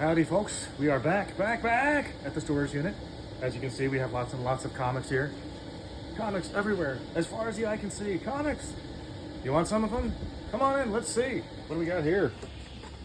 Howdy folks, we are back at the storage unit. As you can see, we have lots and lots of comics here. Comics everywhere, as far as the eye can see. Comics! You want some of them? Come on in, let's see. What do we got here?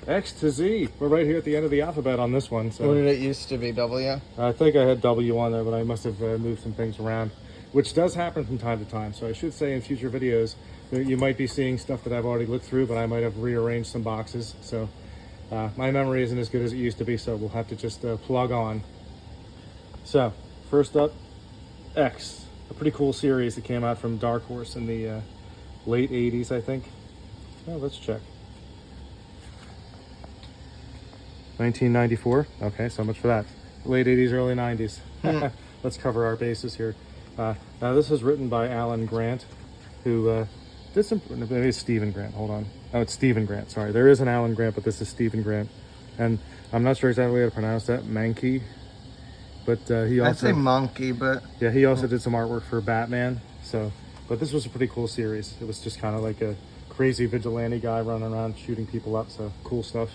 X to Z. We're right here at the end of the alphabet on this one. So what did it used to be, W? I think I had W on there, but I must have moved some things around, which does happen from time to time. So I should say in future videos, you might be seeing stuff that I've already looked through, but I might have rearranged some boxes. So my memory isn't as good as it used to be, so we'll have to just plug on. So, first up, X. A pretty cool series that came out from Dark Horse in the late 80s, I think. Oh, let's check. 1994. Okay, so much for that. Late 80s, early 90s. Let's cover our bases here. Now, this was written by Alan Grant, who did some... Maybe it's Stephen Grant. Hold on. Oh, it's Stephen Grant. Sorry. There is an Alan Grant, but this is Stephen Grant. And I'm not sure exactly how to pronounce that. Mankey. But he also... I'd say monkey, but... Yeah, he also did some artwork for Batman. So, but this was a pretty cool series. It was just kind of like a crazy vigilante guy running around shooting people up. So, cool stuff.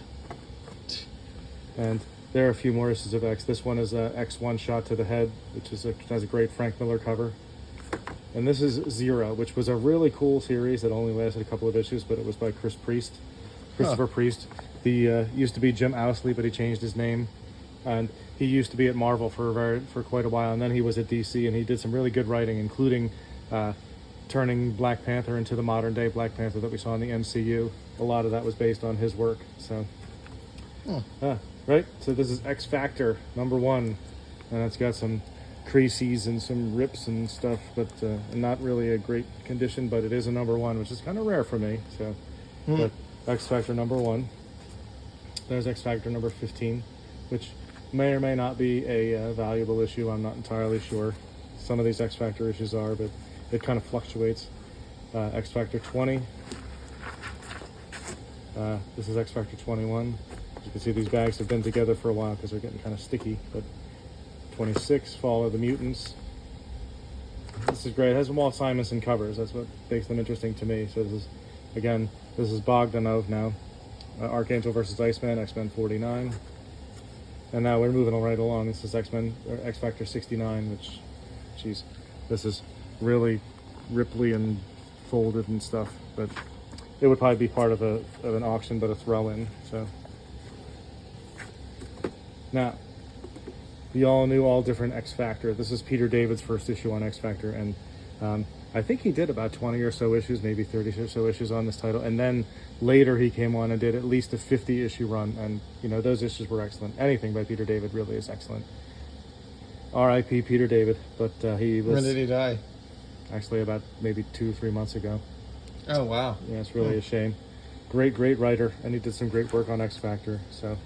And there are a few more issues of X. This one is X1 Shot to the Head, which has a great Frank Miller cover. And this is Zero, which was a really cool series that only lasted a couple of issues, but it was by Christopher Priest. He used to be Jim Owsley, but he changed his name. And he used to be at Marvel for quite a while, and then he was at DC, and he did some really good writing, including turning Black Panther into the modern day Black Panther that we saw in the MCU. A lot of that was based on his work. So, right? So this is X Factor #1, and it's got some creases and some rips and stuff, but not really a great condition, but it is a #1, which is kind of rare for me. So, but X Factor #1. There's X Factor number 15, which may or may not be a valuable issue. I'm not entirely sure. Some of these X Factor issues are, but it kind of fluctuates. X Factor 20. This is X Factor 21. As you can see, these bags have been together for a while because they're getting kind of sticky. But 26, Fall of the Mutants. This is great. It has Walt Simonson covers. That's what makes them interesting to me. So this is, again, this is Bogdanov now. Archangel versus Iceman, X-Men 49. And now we're moving right along. This is X Factor 69, which, geez, this is really Ripley and folded and stuff. But it would probably be part of an auction, but a throw-in. So now, the all-new, all-different X Factor. This is Peter David's first issue on X Factor, and I think he did about 20 or so issues, maybe 30 or so issues on this title, and then later he came on and did at least a 50-issue run, and you know, those issues were excellent. Anything by Peter David really is excellent. R.I.P. Peter David, but he was... When did he die? Actually, about maybe 2-3 months ago. Oh, wow. Yeah, it's really a shame. Great writer, and he did some great work on X Factor, so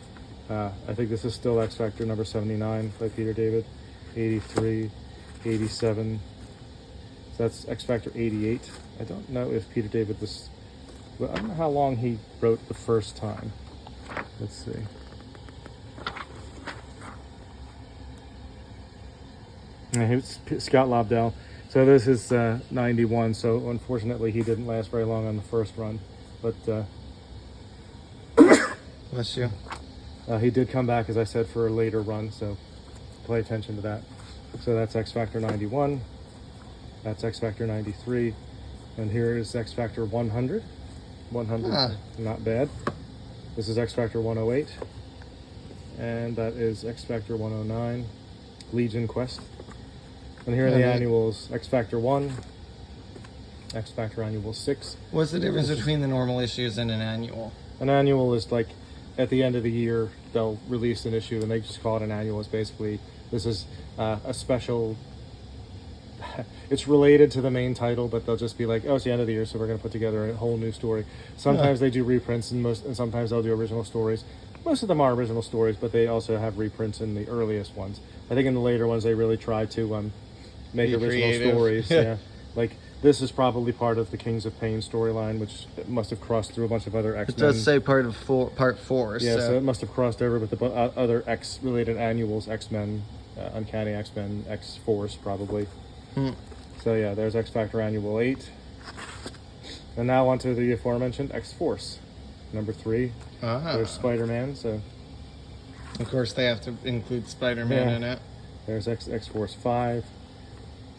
I think this is still X Factor number 79 by Peter David, 83, 87... So that's X Factor 88. I don't know if Peter David was... Well, I don't know how long he wrote the first time. Let's see. Yeah, he was Scott Lobdell. So this is 91. So unfortunately, he didn't last very long on the first run. But bless you. He did come back, as I said, for a later run. So pay attention to that. So that's X Factor 91. That's X Factor 93, and here is X Factor 100. 100, not bad. This is X Factor 108, and that is X Factor 109, Legion Quest. And here are the annuals: X Factor 1, X Factor Annual 6. What's the difference between the normal issues and an annual? An annual is like at the end of the year they'll release an issue, and they just call it an annual. It's basically, this is a special. It's related to the main title, but they'll just be like, oh, it's the end of the year, so we're going to put together a whole new story. Sometimes they do reprints, and sometimes they'll do original stories. Most of them are original stories, but they also have reprints in the earliest ones. I think in the later ones, they really try to make original creative stories. Yeah. Like, this is probably part of the Kings of Pain storyline, which must have crossed through a bunch of other X-Men. It does say part 4. Yeah, so it must have crossed over with the other X-related annuals, X-Men, Uncanny X-Men, X-Force, probably. So yeah, there's X Factor Annual 8. And now onto the aforementioned X-Force, number 3. There's Spider-Man, so Of course, they have to include Spider-Man Yeah. in it. There's X-Force 5,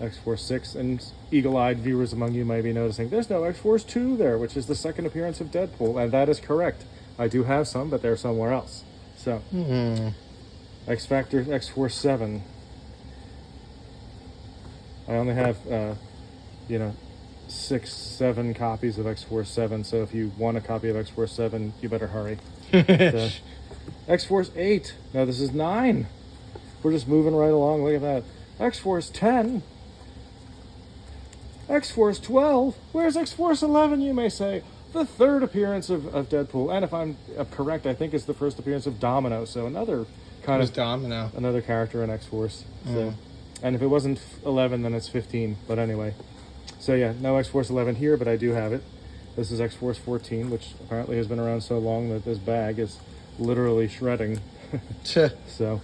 X-Force 6, and eagle-eyed viewers among you might be noticing there's no X-Force 2 there, which is the second appearance of Deadpool, and that is correct. I do have some, but they're somewhere else. So, X-Factor X-Force 7. I only have, 6, 7 copies of X-Force 7, so if you want a copy of X-Force 7, you better hurry. So, X-Force 8. No, this is 9. We're just moving right along. Look at that. X-Force 10. X-Force 12. Where's X-Force 11, you may say? The third appearance of Deadpool. And if I'm correct, I think it's the first appearance of Domino. So another kind of Domino. Another character in X-Force. So, and if it wasn't 11, then it's 15. But anyway. So yeah, no X-Force 11 here, but I do have it. This is X-Force 14, which apparently has been around so long that this bag is literally shredding. So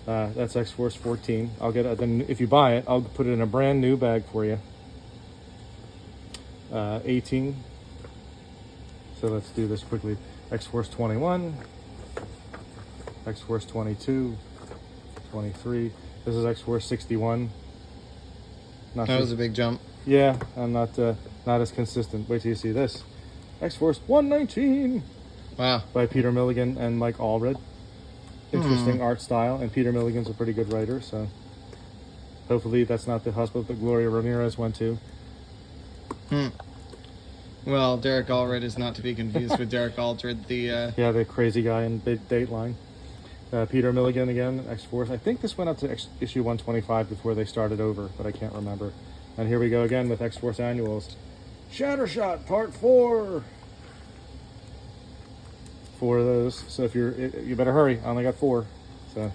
that's X-Force 14. I'll get it. Then if you buy it, I'll put it in a brand new bag for you. 18. So let's do this quickly. X-Force 21. X-Force 22. 23. This is X-Force 61. That was a big jump. Yeah, I'm not as consistent. Wait till you see this. X-Force 119. Wow. By Peter Milligan and Mike Allred. Interesting art style, and Peter Milligan's a pretty good writer, so hopefully that's not the hospital that Gloria Ramirez went to. Well, Derek Allred is not to be confused with Derek Aldred, the crazy guy in Dateline. Peter Milligan again, X-Force. I think this went up to issue 125 before they started over, but I can't remember. And here we go again with X-Force annuals. Shattershot Part 4. 4 of those. So if you better hurry. I only got 4. So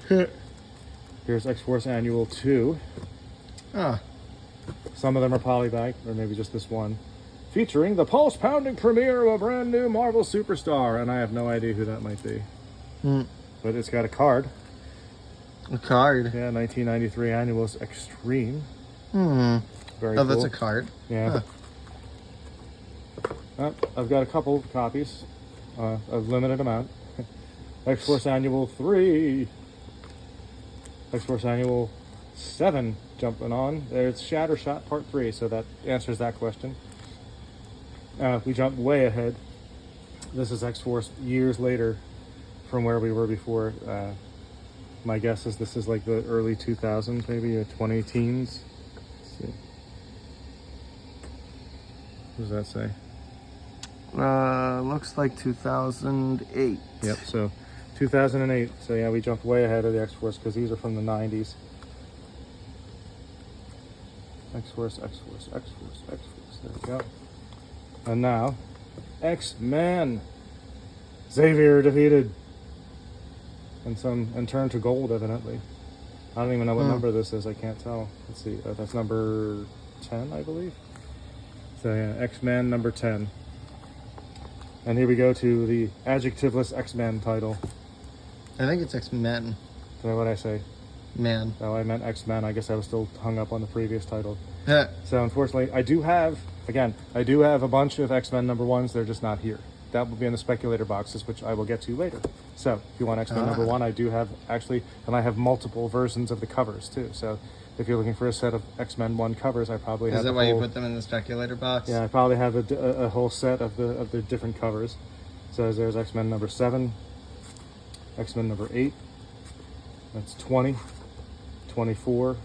here's X-Force Annual 2. Some of them are polybagged, or maybe just this one. Featuring the pulse-pounding premiere of a brand new Marvel superstar, and I have no idea who that might be. But it's got a card. A card? Yeah, 1993 Annuals Extreme. Very cool. That's a card. Yeah. I've got a couple copies. A limited amount. X-Force Annual 3. X-Force Annual 7 jumping on. There's Shattershot Part 3, so that answers that question. We jumped way ahead. This is X-Force years later from where we were before. My guess is this is like the early 2000s, maybe 20 teens. Let's see. What does that say? Looks like 2008. Yep, so 2008. So yeah, we jumped way ahead of the X-Force because these are from the 90s. X-Force, X-Force, X-Force, X-Force. There we go. And now, X-Men. Xavier defeated. And turned to gold, evidently. I don't even know what number this is. I can't tell. Let's see. That's number 10, I believe. So yeah, X-Men number 10. And here we go to the adjectiveless X-Men title. I think it's X-Men. Is that what I say? Man. Oh, I meant X-Men. I guess I was still hung up on the previous title. So unfortunately, I do have a bunch of X-Men number 1s. They're just not here. That will be in the speculator boxes, which I will get to later. So if you want X-Men number 1, I do have and I have multiple versions of the covers too. So if you're looking for a set of X-Men 1 covers, I probably have. Is that why you put them in the speculator box? Yeah, I probably have a whole set of the different covers. So there's X-Men number 7, X-Men number 8. That's 20, 24.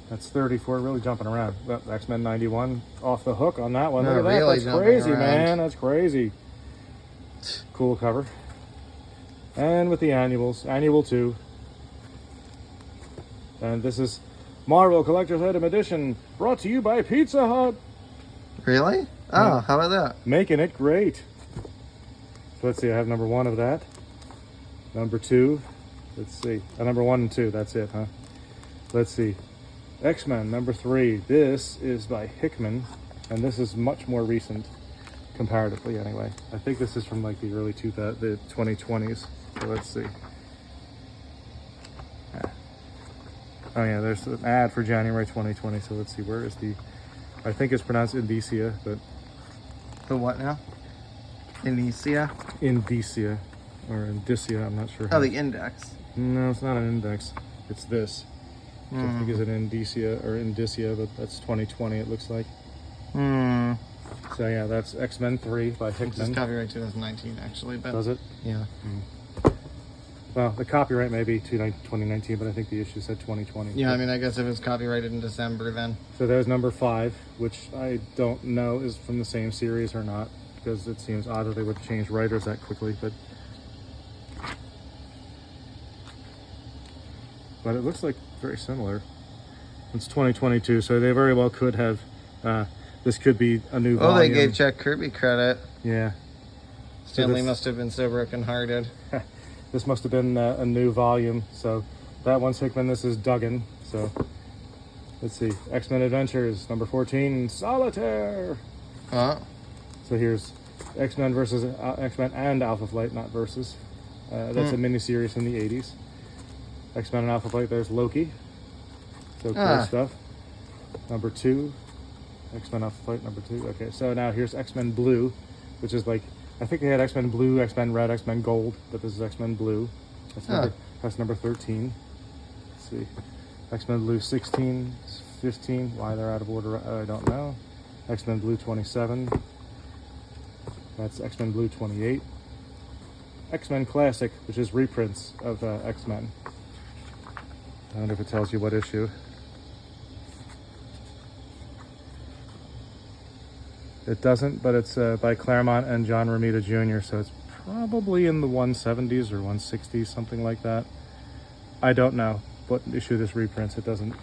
That's 34. Really jumping around. Well, X-Men 91 off the hook on that one. No, Look at really that. That's crazy, around. man. That's crazy. Cool cover. And with the annuals, Annual 2. And this is Marvel Collector's Item Edition, brought to you by Pizza Hut. Really? Oh, how about that? Making it great. So let's see, I have number 1 of that. Number 2. Let's see. Number 1 and 2, that's it, huh? Let's see. X-Men number 3. This is by Hickman, and this is much more recent, comparatively anyway. I think this is from like the early 2020s. So let's see. Oh yeah, there's an ad for January 2020. So let's see, where is I think it's pronounced Indicia, but The what now? Inicia? Indicia. or indicia. I'm not sure. Oh, the index. No, it's not an index. It's this. Which I think is an indicia, but that's 2020. It looks like. So yeah, that's X-Men 3 by Hickman. It's copyright 2019, actually. But Does it? yeah. Well, the copyright may be 2019, but I think the issue said 2020. Yeah, I mean, I guess if it was copyrighted in December, then. So there's number 5, which I don't know is from the same series or not, because it seems odd that they would change writers that quickly, but it looks like very similar. It's 2022, so they very well could have, this could be a new volume. Oh, they gave Jack Kirby credit. Yeah. Stanley must have been so brokenhearted. This must have been a new volume. So that one's Hickman, this is Duggan. So let's see, X-Men Adventures, number 14, Solitaire. Huh? So here's X-Men versus X-Men and Alpha Flight, not versus. That's a miniseries from the 80s. X-Men and Alpha Flight, there's Loki. So cool stuff. Number 2, X-Men Alpha Flight, number 2. Okay, so now here's X-Men Blue, which is like, I think they had X-Men Blue, X-Men Red, X-Men Gold, but this is X-Men Blue. That's number 13. Let's see. X-Men Blue 16, 15. Why they're out of order, I don't know. X-Men Blue 27. That's X-Men Blue 28. X-Men Classic, which is reprints of X-Men. I wonder if it tells you what issue. It doesn't, but it's by Claremont and John Romita Jr., so it's probably in the 170s or 160s, something like that. I don't know what issue this reprints. It doesn't,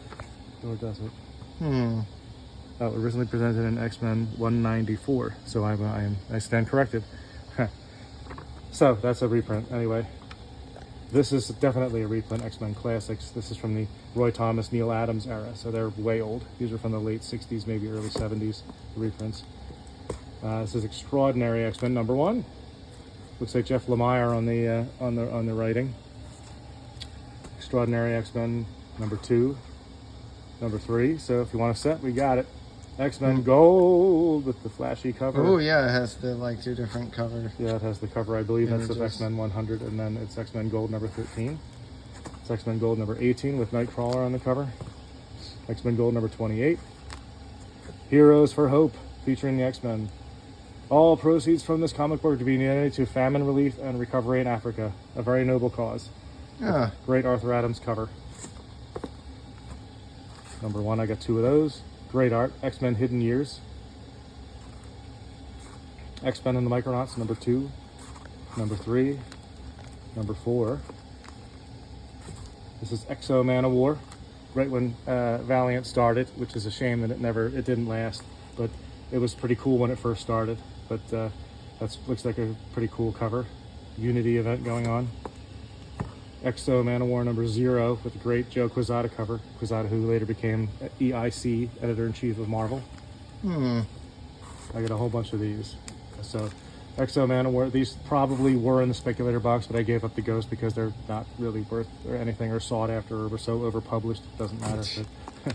or does it? Originally presented in X-Men 194, so I stand corrected. So that's a reprint. Anyway, this is definitely a reprint, X-Men Classics. This is from the Roy Thomas, Neil Adams era, so they're way old. These are from the late 60s, maybe early 70s, the reprints. This is Extraordinary X-Men number 1. Looks like Jeff Lemire on the writing. Extraordinary X-Men number 2, number 3. So if you want a set, we got it. X-Men Gold with the flashy cover. Oh yeah, it has the like 2 different covers. Yeah, it has the cover. I believe that's Images. of X-Men 100, and then it's X-Men Gold number 13. It's X-Men Gold number 18 with Nightcrawler on the cover. X-Men Gold number 28. Heroes for Hope, featuring the X-Men. All proceeds from this comic book to be donated to famine relief and recovery in Africa. A very noble cause. Yeah. Great Arthur Adams cover. Number 1, I got 2 of those. Great art. X-Men Hidden Years. X-Men and the Micronauts, number 2. Number 3. Number 4. This is Exo Man of War. Right when Valiant started, which is a shame that it didn't last. But it was pretty cool when it first started. But that looks like a pretty cool cover. Unity event going on. Exo Man of War number 0 with the great Joe Quesada cover. Quesada, who later became EIC, editor-in-chief of Marvel. I got a whole bunch of these. So Exo Man of War, these probably were in the speculator box, but I gave up the ghost because they're not really worth or anything or sought after or were so overpublished. It doesn't matter. But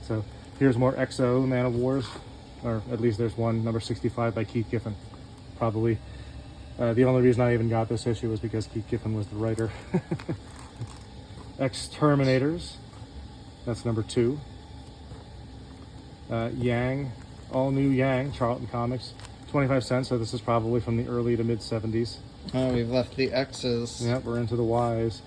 so here's more Exo Man of Wars. Or at least there's one, number 65 by Keith Giffen. Probably the only reason I even got this issue was because Keith Giffen was the writer. X-Terminators, that's number 2. Yang, all new Yang, Charlton Comics, 25 cents, so this is probably from the early to mid 70s. Oh, we've left the X's. Yep, we're into the Y's.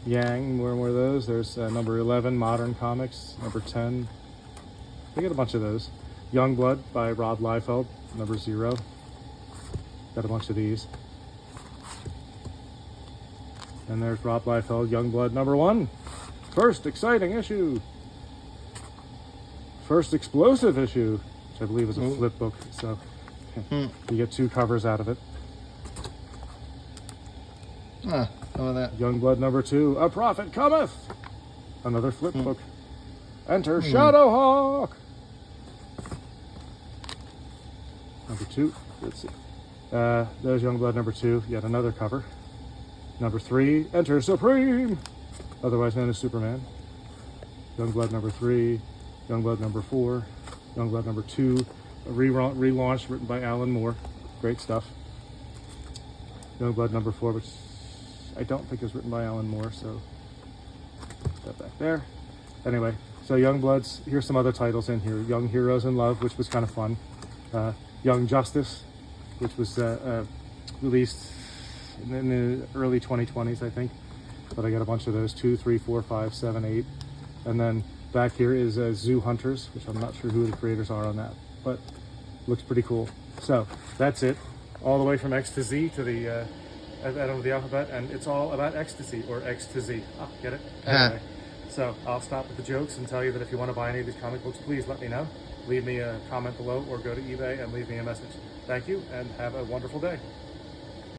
Yang, more and more of those. There's number 11, Modern Comics, number 10. We got a bunch of those. Youngblood by Rob Liefeld, number 0. Got a bunch of these. And there's Rob Liefeld, Youngblood, number 1. First exciting issue. First explosive issue, which I believe is a flip book. So you get 2 covers out of it. Some of that. Youngblood, number 2. A Prophet Cometh. Another flip book. Enter Shadowhawk. Number 2. Let's see. There's Youngblood number 2. Yet another cover. Number 3. Enter Supreme, otherwise known as Superman. Youngblood number 3. Youngblood number 4. Youngblood number 2. A relaunch written by Alan Moore. Great stuff. Youngblood number 4, which I don't think is written by Alan Moore, so put that back there. Anyway, so Youngbloods, here's some other titles in here. Young Heroes in Love, which was kind of fun. Young Justice, which was released in the early 2020s, I think. But I got a bunch of those, 2, 3, 4, 5, 7, 8. And then back here is Zoo Hunters, which I'm not sure who the creators are on that, but looks pretty cool. So that's it, all the way from X to Z to the end of the alphabet, and it's all about ecstasy, or X to Z. Oh, get it? Anyway, so I'll stop with the jokes and tell you that if you want to buy any of these comic books, please let me know. Leave me a comment below or go to eBay and leave me a message. Thank you, and have a wonderful day.